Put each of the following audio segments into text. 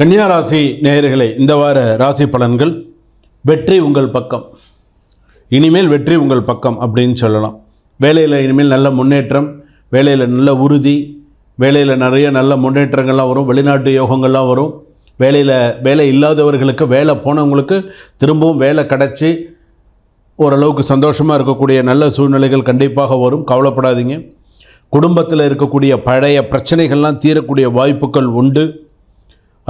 கன்னியா ராசி நேயர்களே, இந்த வார ராசி பலன்கள். வெற்றி உங்கள் பக்கம், இனிமேல் வெற்றி உங்கள் பக்கம் அப்படின்னு சொல்லலாம். வேலையில் இனிமேல் நல்ல முன்னேற்றம், வேலையில் நல்ல உறுதி, வேலையில் நிறைய நல்ல முன்னேற்றங்கள்லாம் வரும், வெளிநாட்டு யோகங்கள்லாம் வரும். வேலை இல்லாதவர்களுக்கு, வேலை போனவங்களுக்கு திரும்பவும் வேலை கிடச்சி ஓரளவுக்கு சந்தோஷமாக இருக்கக்கூடிய நல்ல சூழ்நிலைகள் கண்டிப்பாக வரும். கவலைப்படாதீங்க. குடும்பத்தில் இருக்கக்கூடிய பழைய பிரச்சனைகள்லாம் தீரக்கூடிய வாய்ப்புகள் உண்டு.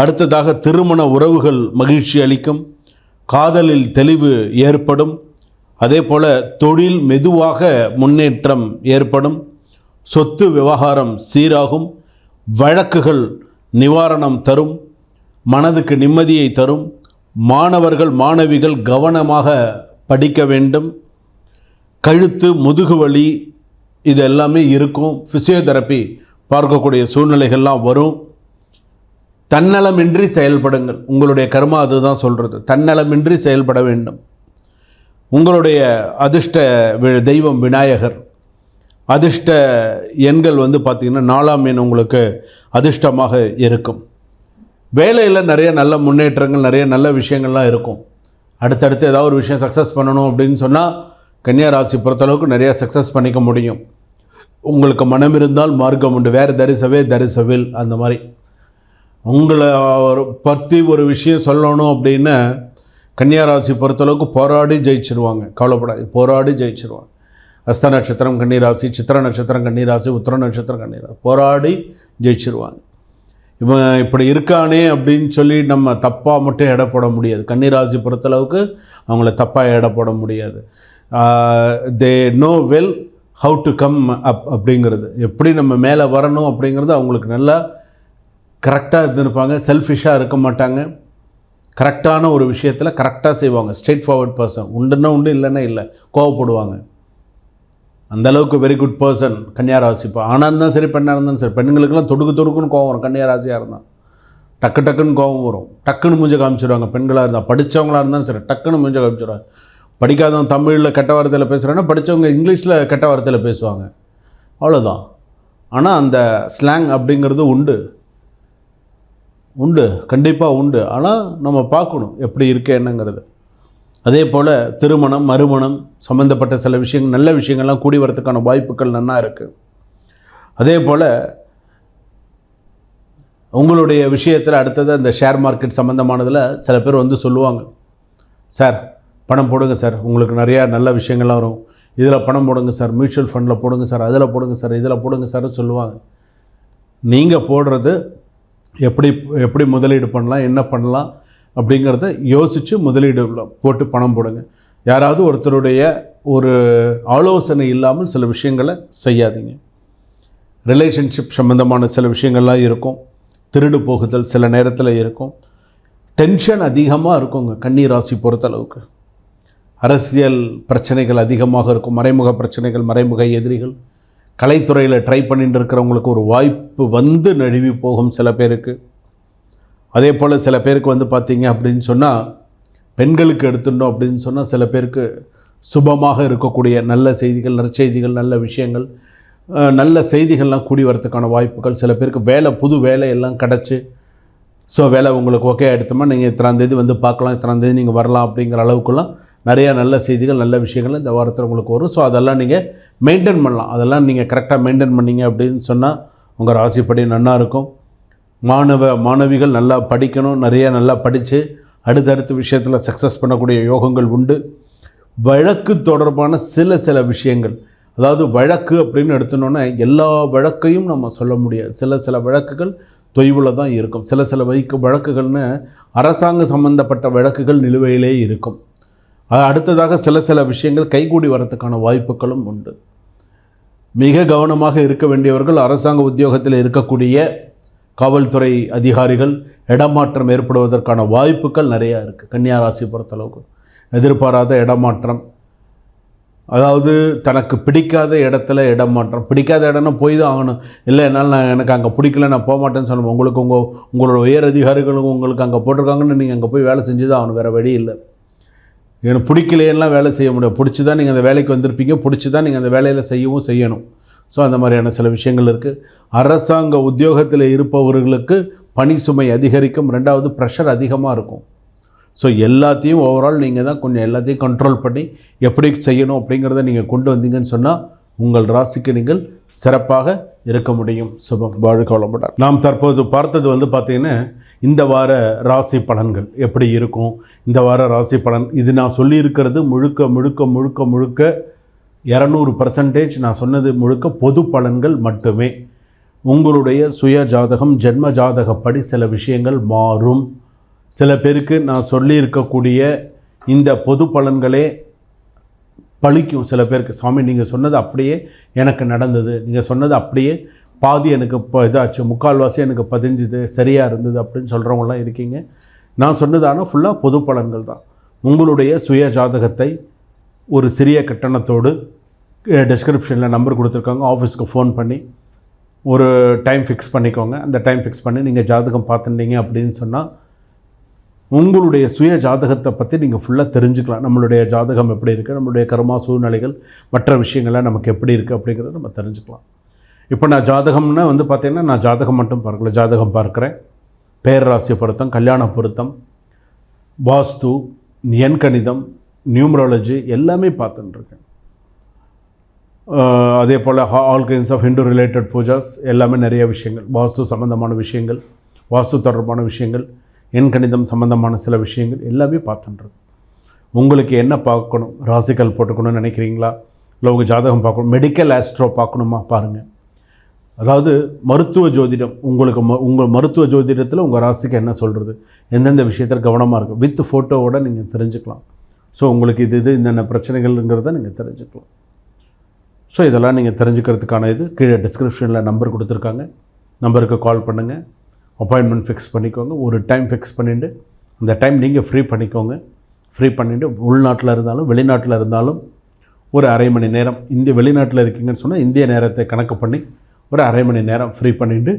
அடுத்ததாக திருமண உறவுகள் மகிழ்ச்சி அளிக்கும், காதலில் தெளிவு ஏற்படும். அதே போல் தொழில் மெதுவாக முன்னேற்றம் ஏற்படும், சொத்து விவகாரம் சீராகும், வழக்குகள் நிவாரணம் தரும், மனதுக்கு நிம்மதியை தரும். மாணவர்கள் மாணவிகள் கவனமாக படிக்க வேண்டும். கழுத்து முதுகு வலி இது எல்லாமே இருக்கும். ஃபிசியோதெரப்பி பார்க்கக்கூடிய சூழ்நிலைகள்லாம் வரும். தன்னலமின்றி செயல்படுங்கள். உங்களுடைய கர்மா அதுதான் சொல்கிறது, தன்னலமின்றி செயல்பட வேண்டும். உங்களுடைய அதிர்ஷ்ட தெய்வம் விநாயகர். அதிர்ஷ்ட எண்கள் பார்த்திங்கன்னா 4ஆம் எண் உங்களுக்கு அதிர்ஷ்டமாக இருக்கும். வேலையில் நிறைய நல்ல முன்னேற்றங்கள், நிறைய நல்ல விஷயங்கள்லாம் இருக்கும். அடுத்தடுத்து ஏதாவது ஒரு விஷயம் சக்ஸஸ் பண்ணணும் அப்படின்னு சொன்னால் கன்னியா ராசி பொறுத்தளவுக்கு நிறையா சக்ஸஸ் பண்ணிக்க முடியும். உங்களுக்கு மனம் இருந்தால் மார்க்கம் உண்டு. வேறு தரிசவே தரிசவில் அந்த மாதிரி உங்களை பற்றி ஒரு விஷயம் சொல்லணும் அப்படின்னு கன்னியா ராசி பொறுத்தளவுக்கு போராடி ஜெயிச்சிருவாங்க. கவலைப்படாது, போராடி ஜெயிச்சிருவாங்க. அஸ்த நட்சத்திரம் கன்னிராசி, சித்திர நட்சத்திரம் கன்னிராசி, உத்திர நட்சத்திரம் கன்னிராசி, போராடி ஜெயிச்சிருவாங்க. இவன் இப்படி இருக்கானே அப்படின்னு சொல்லி நம்ம தப்பாக மட்டும் எடை போட முடியாது. கன்னிராசி பொறுத்தளவுக்கு அவங்கள தப்பாக எடை போட முடியாது. They know well how to come up அப்படிங்கிறது, எப்படி நம்ம மேலே வரணும் அப்படிங்கிறது அவங்களுக்கு நல்லா கரெக்டாக இருந்திருப்பாங்க. செல்ஃபிஷாக இருக்க மாட்டாங்க. கரெக்டான ஒரு விஷயத்தில் கரெக்டாக செய்வாங்க. Straight forward person. உண்டுன்னா உண்டு, இல்லைன்னா இல்லை. கோவப்படுவாங்க. அந்தளவுக்கு வெரி குட் பர்சன் கன்னியா ராசி. இப்போ ஆனாக இருந்தாலும் சரி, பெண்ணாக இருந்தாலும் சரி. பெண்களுக்கெல்லாம் தொடுக்குன்னு கோவம் வரும். கன்னியா ராசியாக இருந்தால் டக்குன்னு கோவம் வரும். டக்குன்னு மூஞ்ச காமிச்சிடுவாங்க. பெண்களாக இருந்தால், படித்தவங்களாக இருந்தாலும் சரி, டக்குன்னு மூஞ்ச காமிச்சிடுவாங்க. படிக்காதவங்க தமிழில் கெட்ட வார்த்தையில் பேசுகிறாங்கன்னா, படித்தவங்க இங்கிலீஷில் கெட்ட வார்த்தையில் பேசுவாங்க. அவ்வளோதான். ஆனால் அந்த ஸ்லாங் அப்படிங்கிறது உண்டு, கண்டிப்பாக உண்டு. ஆனால் நம்ம பார்க்கணும் எப்படி இருக்கு என்னங்கிறது. அதே போல் திருமணம், மறுமணம் சம்மந்தப்பட்ட சில விஷயங்கள், நல்ல விஷயங்கள்லாம் கூடி வரத்துக்கான வாய்ப்புகள் நல்லா இருக்குது. அதே போல் உங்களுடைய விஷயத்தில் அடுத்தது அந்த ஷேர் மார்க்கெட் சம்மந்தமானதில் சில பேர் சொல்லுவாங்க, சார் பணம் போடுங்க சார், உங்களுக்கு நிறையா நல்ல விஷயங்கள்லாம் வரும், இதில் பணம் போடுங்க சார், மியூச்சுவல் ஃபண்டில் போடுங்க சார், அதில் போடுங்க சார், இதில் போடுங்க சார் சொல்லுவாங்க. நீங்கள் போடுறது எப்படி முதலீடு பண்ணலாம், என்ன பண்ணலாம் அப்படிங்கிறத யோசித்து முதலீடு போட்டு பணம் போடுங்க. யாராவது ஒருத்தருடைய ஒரு ஆலோசனை இல்லாமல் சில விஷயங்களை செய்யாதீங்க. ரிலேஷன்ஷிப் சம்மந்தமான சில விஷயங்கள்லாம் இருக்கும். திருடு போகுதல் சில நேரத்தில் இருக்கும். டென்ஷன் அதிகமாக இருக்குங்க கன்னி ராசி பொறுத்தளவுக்கு. அரசியல் பிரச்சனைகள் அதிகமாக இருக்கும். மறைமுக பிரச்சனைகள், மறைமுக எதிரிகள். கலைத்துறையில் ட்ரை பண்ணிட்டு இருக்கிறவங்களுக்கு ஒரு வாய்ப்பு நழுவி போகும் சில பேருக்கு. அதே போல் சில பேருக்கு பார்த்திங்க அப்படின்னு சொன்னால், பெண்களுக்கு எடுத்துட்டோம் அப்படின்னு சொன்னால் சில பேருக்கு சுபமாக இருக்கக்கூடிய நல்ல செய்திகள், நற்செய்திகள், நல்ல விஷயங்கள், நல்ல செய்திகள்லாம் கூடி வரத்துக்கான வாய்ப்புகள். சில பேருக்கு புது வேலையெல்லாம் கிடச்சி, ஸோ வேலை உங்களுக்கு ஓகே ஆகிடுத்தோமா, நீங்கள் இத்தனாம் தேதி பார்க்கலாம், இத்தனாம் தேதி நீங்கள் வரலாம் அப்படிங்கிற அளவுக்குலாம் நிறையா நல்ல செய்திகள், நல்ல விஷயங்கள் இந்த வாரத்தில் உங்களுக்கு வரும். ஸோ அதெல்லாம் நீங்கள் மெயின்டைன் பண்ணலாம். அதெல்லாம் நீங்கள் கரெக்டாக மெயின்டைன் பண்ணிங்க அப்படின்னு சொன்னால் உங்கள் ராசிப்படி நல்லா இருக்கும். மாணவிகள் நல்லா படிக்கணும். நல்லா படித்து அடுத்தடுத்த விஷயத்தில் சக்ஸஸ் பண்ணக்கூடிய யோகங்கள் உண்டு. வழக்கு தொடர்பான சில விஷயங்கள், அதாவது வழக்கு அப்படின்னு எடுத்துனோன்னா எல்லா வழக்கையும் நம்ம சொல்ல முடியாது. சில வழக்குகள் தொய்வில் தான் இருக்கும். சில வழக்குகள்னு அரசாங்க சம்பந்தப்பட்ட வழக்குகள் நிலுவையிலே இருக்கும். அடுத்ததாக சில விஷயங்கள் கைகூடி வரத்துக்கான வாய்ப்புகளும் உண்டு. மிக கவனமாக இருக்க வேண்டியவர்கள் அரசாங்க உத்தியோகத்தில் இருக்கக்கூடிய காவல்துறை அதிகாரிகள். இடமாற்றம் ஏற்படுவதற்கான வாய்ப்புகள் நிறையா இருக்குது கன்னியா ராசி பொறுத்தளவுக்கு. எதிர்பாராத இடமாற்றம், அதாவது தனக்கு பிடிக்காத இடத்துல இடமாற்றம். பிடிக்காத இடம்னா போய் தான் ஆகணும். இல்லை என்னால் எனக்கு அங்கே பிடிக்கல, நான் போக மாட்டேன்னு சொல்லணும். உங்களுக்கு உங்களோட உயர் அதிகாரிகளும் உங்களுக்கு அங்கே போட்டிருக்காங்கன்னு நீங்கள் அங்கே போய் வேலை செஞ்சு தான் ஆகணும். வேறு வழி இல்லை. எனக்கு பிடிக்கலையெல்லாம் வேலை செய்ய முடியும். பிடிச்சி தான் நீங்கள் அந்த வேலைக்கு வந்திருப்பீங்க, பிடிச்சி தான் நீங்கள் அந்த வேலையில் செய்யணும். ஸோ அந்த மாதிரியான சில விஷயங்கள் இருக்குது. அரசாங்க உத்தியோகத்தில் இருப்பவர்களுக்கு பணி சுமை அதிகரிக்கும், ரெண்டாவது ப்ரெஷர் அதிகமாக இருக்கும். ஸோ எல்லாத்தையும் ஓவரால் நீங்கள் தான் கொஞ்சம் எல்லாத்தையும் கண்ட்ரோல் பண்ணி எப்படி செய்யணும் அப்படிங்கிறத நீங்கள் கொண்டு வந்தீங்கன்னு சொன்னால் உங்கள் ராசிக்கு நீங்கள் சிறப்பாக இருக்க முடியும். சுபம். வாழ்க வளமுடன். நாம் தற்போது பார்த்தது பார்த்திங்கன்னா இந்த வார ராசி பலன்கள் எப்படி இருக்கும், இந்த வார ராசி பலன் இது நான் சொல்லியிருக்கிறது முழுக்க முழுக்க முழுக்க முழுக்க 200% நான் சொன்னது முழுக்க பொது பலன்கள் மட்டுமே. உங்களுடைய சுய ஜாதகம் ஜென்ம ஜாதகப்படி சில விஷயங்கள் மாறும். சில பேருக்கு நான் சொல்லியிருக்கக்கூடிய இந்த பொது பலன்களே பழிக்கும். சில பேருக்கு சாமி நீங்கள் சொன்னது அப்படியே எனக்கு நடந்தது, நீங்கள் சொன்னது அப்படியே பாதி எனக்கு இப்போ இதாச்சு, முக்கால்வாசி எனக்கு பதிஞ்சுது, சரியாக இருந்தது அப்படின்னு சொல்கிறவங்களாம் இருக்கீங்க. நான் சொன்னது ஆனால் ஃபுல்லாக பொது பலன்கள் தான். உங்களுடைய சுய ஜாதகத்தை ஒரு சிறிய கட்டணத்தோடு டிஸ்கிரிப்ஷனில் நம்பர் கொடுத்துருக்காங்க, ஆஃபீஸ்க்கு ஃபோன் பண்ணி ஒரு டைம் ஃபிக்ஸ் பண்ணிக்கோங்க. அந்த டைம் ஃபிக்ஸ் பண்ணி நீங்கள் ஜாதகம் பார்த்துட்டீங்க அப்படின்னு சொன்னால் உங்களுடைய சுய ஜாதகத்தை பற்றி நீங்கள் ஃபுல்லாக தெரிஞ்சுக்கலாம். நம்மளுடைய ஜாதகம் எப்படி இருக்குது, நம்மளுடைய கர்மா சூழ்நிலைகள் மற்ற விஷயங்கள்லாம் நமக்கு எப்படி இருக்குது அப்படிங்கிறத நம்ம தெரிஞ்சுக்கலாம். இப்போ நான் ஜாதகம்னா பார்த்திங்கன்னா நான் ஜாதகம் மட்டும் பார்க்கல, ஜாதகம் பார்க்குறேன், பேரராசி பொருத்தம், கல்யாண பொருத்தம், வாஸ்து, எண்கணிதம், நியூமராலஜி எல்லாமே பார்த்துட்டுருக்கேன். அதே போல் all kinds of Hindu related pujas எல்லாமே நிறைய விஷயங்கள், வாஸ்து சம்மந்தமான விஷயங்கள், வாஸ்து தொடர்பான விஷயங்கள், எண்கணிதம் சம்மந்தமான சில விஷயங்கள் எல்லாமே பார்த்துன்றது. உங்களுக்கு என்ன பார்க்கணும், ராசிக்கல் போட்டுக்கணும்னு நினைக்கிறீங்களா, இல்லை உங்கள் ஜாதகம் பார்க்கணும், மெடிக்கல் ஆஸ்ட்ரோ பார்க்கணுமா பாருங்கள். அதாவது மருத்துவ ஜோதிடம், உங்களுக்கு உங்கள் மருத்துவ ஜோதிடத்தில் உங்கள் ராசிக்கு என்ன சொல்கிறது, எந்தெந்த விஷயத்தில் கவனமாக இருக்குது வித் ஃபோட்டோவோடு நீங்கள் தெரிஞ்சுக்கலாம். ஸோ உங்களுக்கு இது என்னென்ன பிரச்சனைகள்ங்கிறத நீங்கள் தெரிஞ்சுக்கலாம். ஸோ இதெல்லாம் நீங்கள் தெரிஞ்சுக்கிறதுக்கான இது கீழே டிஸ்கிரிப்ஷனில் நம்பர் கொடுத்துருக்காங்க, நம்பருக்கு கால் பண்ணுங்கள், அப்பாயின்மெண்ட் ஃபிக்ஸ் பண்ணிக்கோங்க. ஒரு டைம் ஃபிக்ஸ் பண்ணிவிட்டு அந்த டைம் நீங்கள் ஃப்ரீ பண்ணிக்கோங்க. ஃப்ரீ பண்ணிவிட்டு உள்நாட்டில் இருந்தாலும் வெளிநாட்டில் இருந்தாலும் ஒரு அரை மணி நேரம், வெளிநாட்டில் இருக்கீங்கன்னு சொன்னால் இந்திய நேரத்தை கணக்கு பண்ணி ஒரு அரை மணி நேரம் ஃப்ரீ பண்ணிவிட்டு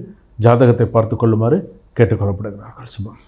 ஜாதகத்தை பார்த்து கொள்ளுமாறு கேட்டுக்கொள்ளப்படுகிறார்கள். சுபம்.